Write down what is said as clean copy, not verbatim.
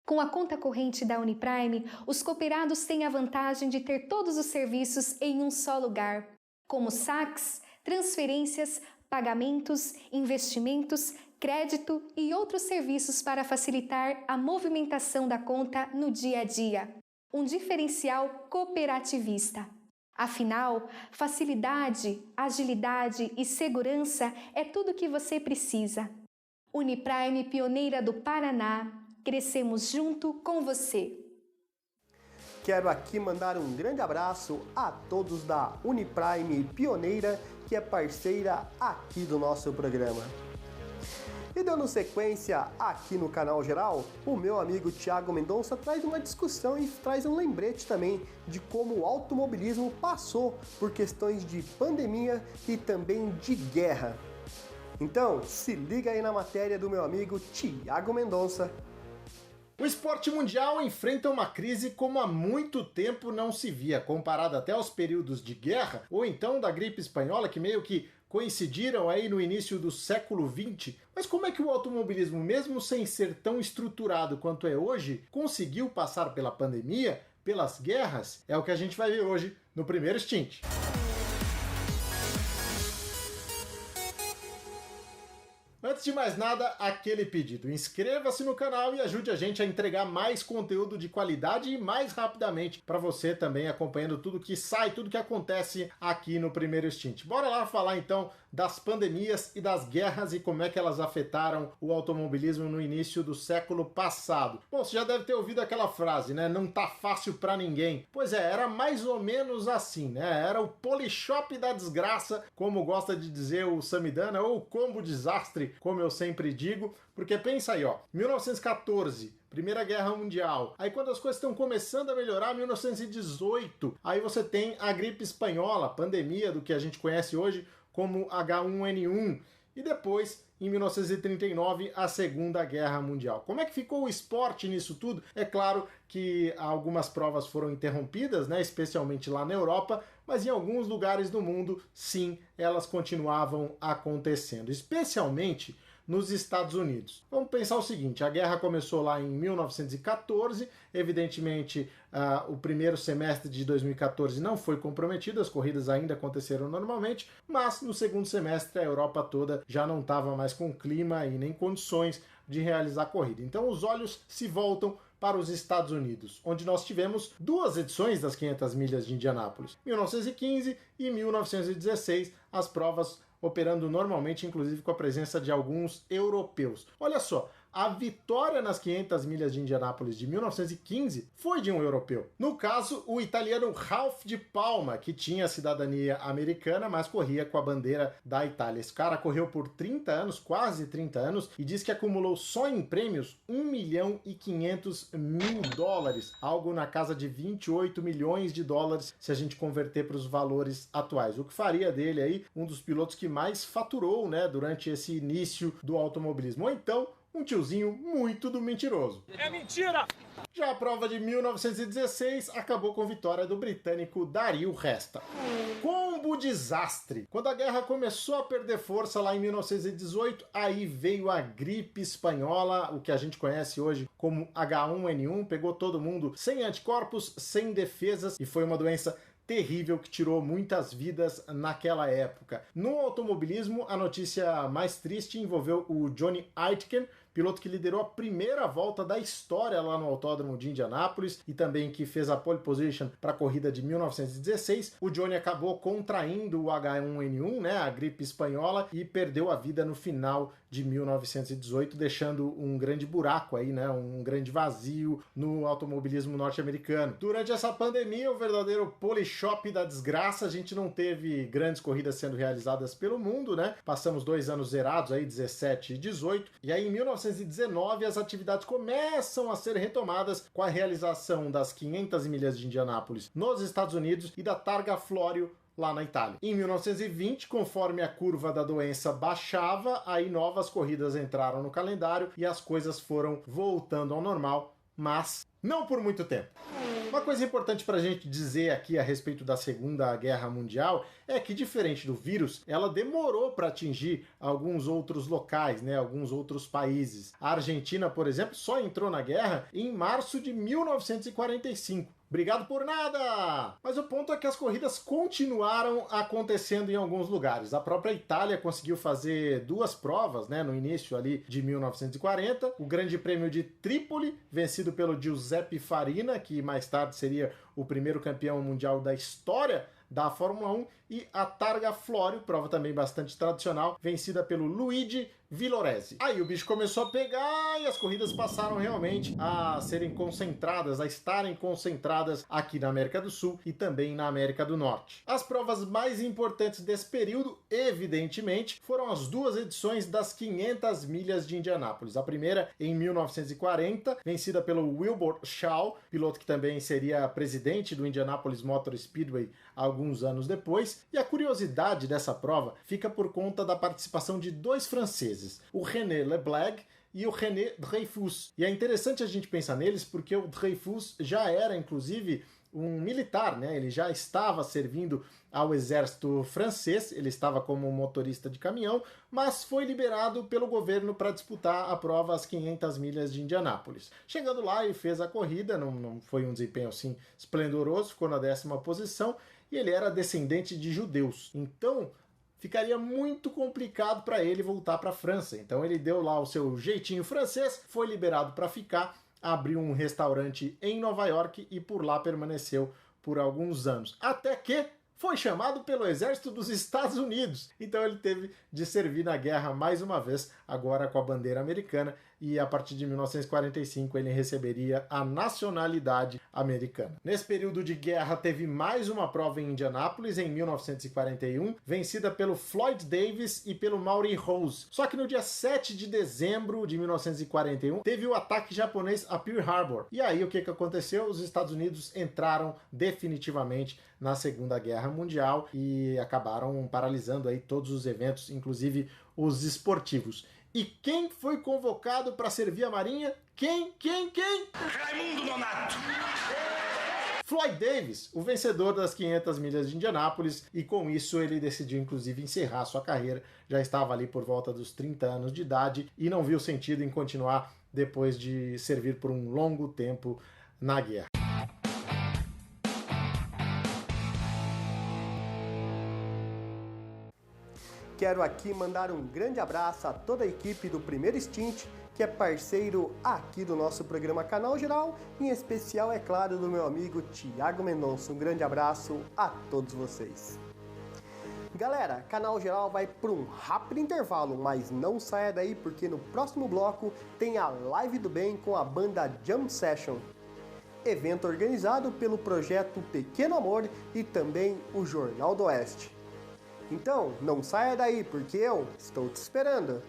Com a conta corrente da Uniprime, os cooperados têm a vantagem de ter todos os serviços em um só lugar, como saques, transferências, pagamentos, investimentos, crédito e outros serviços para facilitar a movimentação da conta no dia a dia. Um diferencial cooperativista. Afinal, facilidade, agilidade e segurança é tudo o que você precisa. Uniprime, pioneira do Paraná, crescemos junto com você. Quero aqui mandar um grande abraço a todos da Uniprime, pioneira, que é parceira aqui do nosso programa. E dando sequência aqui no canal geral, o meu amigo Thiago Mendonça traz uma discussão e traz um lembrete também de como o automobilismo passou por questões de pandemia e também de guerra. Então, se liga aí na matéria do meu amigo Thiago Mendonça. O esporte mundial enfrenta uma crise como há muito tempo não se via, comparado até aos períodos de guerra ou então da gripe espanhola, que meio que coincidiram aí no início do século XX. Mas como é que o automobilismo, mesmo sem ser tão estruturado quanto é hoje, conseguiu passar pela pandemia, pelas guerras? É o que a gente vai ver hoje no primeiro Stint. Antes de mais nada, aquele pedido. Inscreva-se no canal e ajude a gente a entregar mais conteúdo de qualidade e mais rapidamente para você também acompanhando tudo que sai, tudo que acontece aqui no primeiro Stint. Bora lá falar então das pandemias e das guerras e como é que elas afetaram o automobilismo no início do século passado. Bom, você já deve ter ouvido aquela frase, né? Não tá fácil para ninguém. Pois é, era mais ou menos assim, né? Era o Polishop da desgraça, como gosta de dizer o Samidana, ou o combo desastre, como eu sempre digo, porque pensa aí, ó, 1914, Primeira Guerra Mundial, aí quando as coisas estão começando a melhorar, 1918, aí você tem a gripe espanhola, a pandemia do que a gente conhece hoje como H1N1, e depois, em 1939, a Segunda Guerra Mundial. Como é que ficou o esporte nisso tudo? É claro que algumas provas foram interrompidas, né, especialmente lá na Europa, mas em alguns lugares do mundo, sim, elas continuavam acontecendo, especialmente nos Estados Unidos. Vamos pensar o seguinte, a guerra começou lá em 1914, evidentemente o primeiro semestre de 2014 não foi comprometido, as corridas ainda aconteceram normalmente, mas no segundo semestre a Europa toda já não estava mais com clima e nem condições de realizar a corrida. Então os olhos se voltam para os Estados Unidos, onde nós tivemos duas edições das 500 milhas de Indianápolis, 1915 e 1916, as provas operando normalmente, inclusive com a presença de alguns europeus. Olha só, a vitória nas 500 milhas de Indianápolis de 1915 foi de um europeu. No caso, o italiano Ralph de Palma, que tinha cidadania americana, mas corria com a bandeira da Itália. Esse cara correu por 30 anos, quase 30 anos, e diz que acumulou só em prêmios 1.500.000 dólares, algo na casa de 28 milhões de dólares, se a gente converter para os valores atuais. O que faria dele aí um dos pilotos que mais faturou, né, durante esse início do automobilismo. Ou então, um tiozinho muito do mentiroso. É mentira! Já a prova de 1916 acabou com vitória do britânico Dario Resta. Combo desastre! Quando a guerra começou a perder força lá em 1918, aí veio a gripe espanhola, o que a gente conhece hoje como H1N1, pegou todo mundo sem anticorpos, sem defesas, e foi uma doença terrível que tirou muitas vidas naquela época. No automobilismo, a notícia mais triste envolveu o Johnny Aitken, piloto que liderou a primeira volta da história lá no Autódromo de Indianápolis e também que fez a pole position para a corrida de 1916. O Johnny acabou contraindo o H1N1, né, a gripe espanhola, e perdeu a vida no final de 1918, deixando um grande buraco aí, né, um grande vazio no automobilismo norte-americano. Durante essa pandemia, o verdadeiro Polishop da desgraça, a gente não teve grandes corridas sendo realizadas pelo mundo, né? Passamos 2 anos zerados aí, 17 e 18, e aí em 1919 as atividades começam a ser retomadas com a realização das 500 milhas de Indianápolis nos Estados Unidos e da Targa Florio lá na Itália. Em 1920, conforme a curva da doença baixava, aí novas corridas entraram no calendário e as coisas foram voltando ao normal mas não por muito tempo. Uma coisa importante para a gente dizer aqui a respeito da Segunda Guerra Mundial é que, diferente do vírus, ela demorou para atingir alguns outros locais, né, alguns outros países. A Argentina, por exemplo, só entrou na guerra em março de 1945. Obrigado por nada! Mas o ponto é que as corridas continuaram acontecendo em alguns lugares. A própria Itália conseguiu fazer 2 provas, né, no início ali de 1940. O Grande Prêmio de Trípoli, vencido pelo Giuseppe Farina, que mais tarde seria o primeiro campeão mundial da história da Fórmula 1, e a Targa Florio, prova também bastante tradicional, vencida pelo Luigi Villoresi. Aí o bicho começou a pegar e as corridas passaram realmente a serem concentradas, a estarem concentradas aqui na América do Sul e também na América do Norte. As provas mais importantes desse período, evidentemente, foram as 2 edições das 500 milhas de Indianápolis. A primeira em 1940, vencida pelo Wilbur Shaw, piloto que também seria presidente do Indianapolis Motor Speedway alguns anos depois. E a curiosidade dessa prova fica por conta da participação de 2 franceses, o René Leblanc e o René Dreyfus. E é interessante a gente pensar neles porque o Dreyfus já era, inclusive, um militar, né? Ele já estava servindo ao exército francês, ele estava como motorista de caminhão, mas foi liberado pelo governo para disputar a prova às 500 milhas de Indianápolis. Chegando lá, ele fez a corrida, não foi um desempenho assim esplendoroso, ficou na 10ª posição, e ele era descendente de judeus. Então, ficaria muito complicado para ele voltar para a França. Então ele deu lá o seu jeitinho francês, foi liberado para ficar, abriu um restaurante em Nova York e por lá permaneceu por alguns anos. Até que foi chamado pelo exército dos Estados Unidos. Então ele teve de servir na guerra mais uma vez, agora com a bandeira americana, e a partir de 1945 ele receberia a nacionalidade americana. Nesse período de guerra teve mais uma prova em Indianápolis, em 1941, vencida pelo Floyd Davis e pelo Maury Rose. Só que no dia 7 de dezembro de 1941 teve o ataque japonês a Pearl Harbor. E aí o que aconteceu? Os Estados Unidos entraram definitivamente na Segunda Guerra Mundial e acabaram paralisando aí todos os eventos, inclusive os esportivos. E quem foi convocado para servir a Marinha? Quem? Raimundo Nonato! Floyd Davis, o vencedor das 500 milhas de Indianápolis, e com isso ele decidiu inclusive encerrar sua carreira. Já estava ali por volta dos 30 anos de idade e não viu sentido em continuar depois de servir por um longo tempo na guerra. Quero aqui mandar um grande abraço a toda a equipe do Primeiro Stint, que é parceiro aqui do nosso programa Canal Geral, em especial, é claro, do meu amigo Tiago Mendonça. Um grande abraço a todos vocês. Galera, Canal Geral vai por um rápido intervalo, mas não saia daí porque no próximo bloco tem a Live do Bem com a banda Jam Session. Evento organizado pelo projeto Pequeno Amor e também o Jornal do Oeste. Então, não saia daí, porque eu estou te esperando.